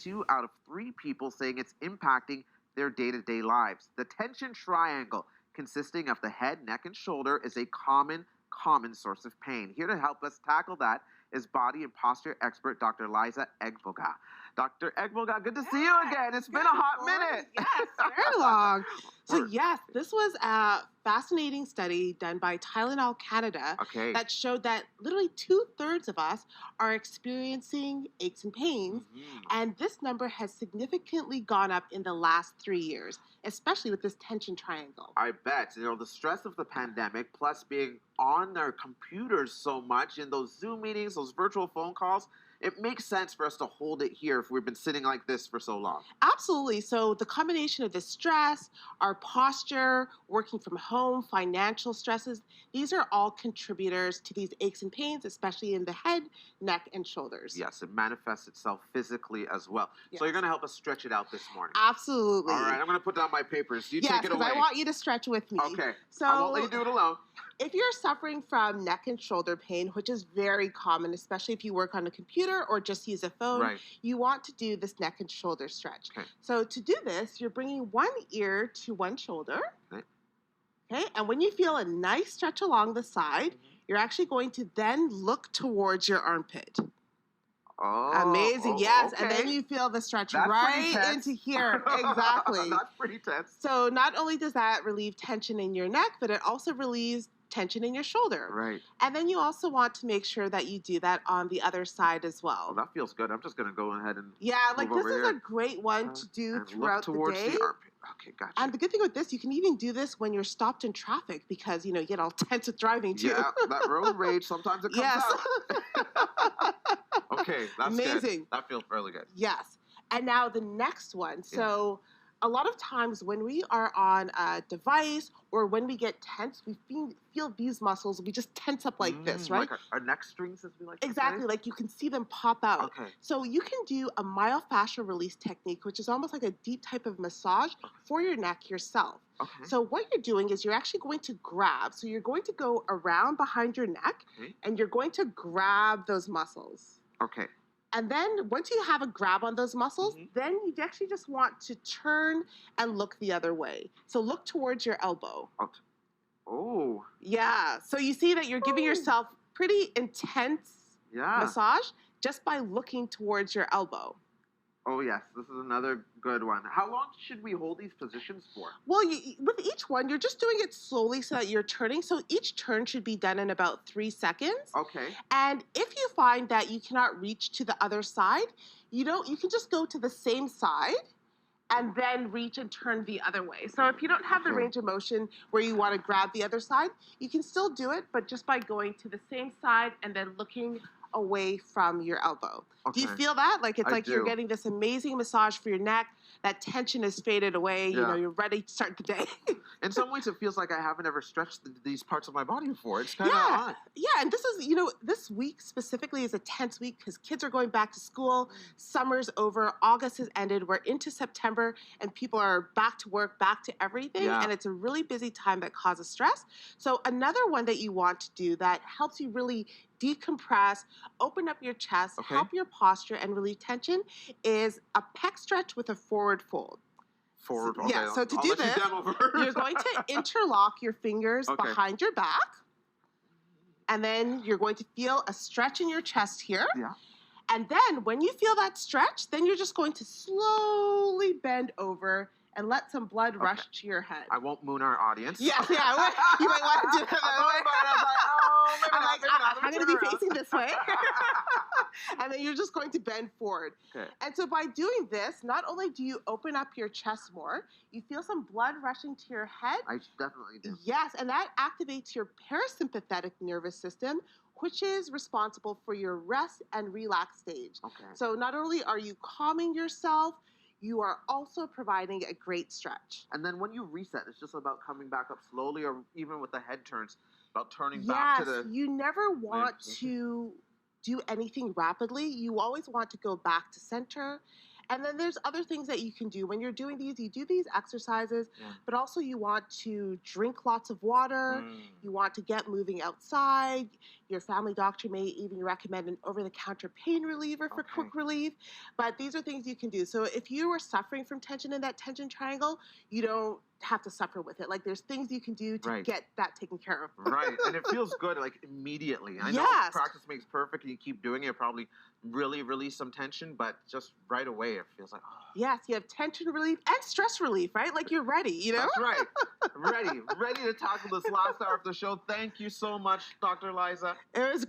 2 out of 3 people saying it's impacting their day-to-day lives. The tension triangle, consisting of the head, neck, and shoulder, is a common source of pain. Here to help us tackle that is body and posture expert Dr. Liza Egbogah. Dr. Egbogah, good to see you again. It's been a hot minute. Yes, very long. So yes, this was a fascinating study done by Tylenol Canada that showed that literally 2/3 of us are experiencing aches and pains, and this number has significantly gone up in the last 3 years, especially with this tension triangle. I bet. The stress of the pandemic, plus being on their computers so much in those Zoom meetings, those virtual phone calls, it makes sense for us to hold it here if we've been sitting like this for so long. Absolutely. So the combination of the stress, our posture, working from home, financial stresses, these are all contributors to these aches and pains, especially in the head, neck, and shoulders. Yes, it manifests itself physically as well. Yes. So you're going to help us stretch it out this morning. Absolutely. All right, I'm going to put down my papers. You take it away. Yes, I want you to stretch with me. Okay. So I won't let you do it alone. If you're suffering from neck and shoulder pain, which is very common, especially if you work on a computer or just use a phone, you want to do this neck and shoulder stretch. Okay. So to do this, you're bringing one ear to one shoulder. Okay. And when you feel a nice stretch along the side, you're actually going to then look towards your armpit. Oh, amazing. Yes. Okay. And then you feel the stretch right into here. Exactly. That's pretty tense. So not only does that relieve tension in your neck, but it also relieves tension in your shoulder. Right. And then you also want to make sure that you do that on the other side as well. Oh, that feels good. I'm just going to go ahead and this is a great one to do throughout the day. The armpit. Okay, gotcha. And the good thing with this, you can even do this when you're stopped in traffic because, you get all tense with driving too. Yeah, that road rage, sometimes it comes out. Okay, that's amazing. Good. That feels really good. Yes. And now the next one. So a lot of times when we are on a device or when we get tense, we feel these muscles, we just tense up like this, right? Like our neck strings, as we like to say? Exactly, like you can see them pop out. Okay. So you can do a myofascial release technique, which is almost like a deep type of massage for your neck yourself. Okay. So what you're doing is you're actually going to grab. So you're going to go around behind your neck and you're going to grab those muscles. Okay. And then once you have a grab on those muscles, then you actually just want to turn and look the other way. So look towards your elbow. Oh. Yeah. So you see that you're giving yourself pretty intense massage just by looking towards your elbow. Oh, yes. This is another good one. How long should we hold these positions for? Well, with each one, you're just doing it slowly so that you're turning. So each turn should be done in about 3 seconds. Okay. And if you find that you cannot reach to the other side, you can just go to the same side and then reach and turn the other way. So if you don't have the range of motion where you want to grab the other side, you can still do it, but just by going to the same side and then looking away from your elbow. Okay. Do you feel that? Like it's I you're getting this amazing massage for your neck. That tension is faded away. Yeah. You're ready to start the day. In some ways, it feels like I haven't ever stretched these parts of my body before. It's kind of odd. Yeah, and this is, this week specifically is a tense week because kids are going back to school. Summer's over. August has ended. We're into September, and people are back to work, back to everything. Yeah. And it's a really busy time that causes stress. So another one that you want to do that helps you really decompress, open up your chest, help your posture, and relieve tension is a pec stretch with a forward fold. Forward, okay. Yeah, so to do this, you're going to interlock your fingers behind your back, and then you're going to feel a stretch in your chest here. Yeah. And then when you feel that stretch, then you're just going to slowly bend over and let some blood rush to your head. I won't moon our audience. Yes, you might want to do that. I'm going to be facing this way. And then you're just going to bend forward. Okay. And so by doing this, not only do you open up your chest more, you feel some blood rushing to your head. I definitely do. Yes, and that activates your parasympathetic nervous system, which is responsible for your rest and relax stage. Okay. So not only are you calming yourself, you are also providing a great stretch. And then when you reset, it's just about coming back up slowly, or even with the head turns, about turning back to the... Yes, you never want to do anything rapidly. You always want to go back to center. And then there's other things that you can do. When you're doing these, you do these exercises, but also you want to drink lots of water. You want to get moving outside. Your family doctor may even recommend an over-the-counter pain reliever for quick relief. But these are things you can do. So if you are suffering from tension in that tension triangle, you don't have to suffer with it. Like, there's things you can do to get that taken care of. Right. And it feels good, like, immediately. I know practice makes perfect, and you keep doing it, probably really release some tension, but just right away it feels like, oh. Yes, you have tension relief and stress relief, right? Like, you're ready, you know? That's right. Ready to tackle this last hour of the show. Thank you so much, Dr. Liza. It was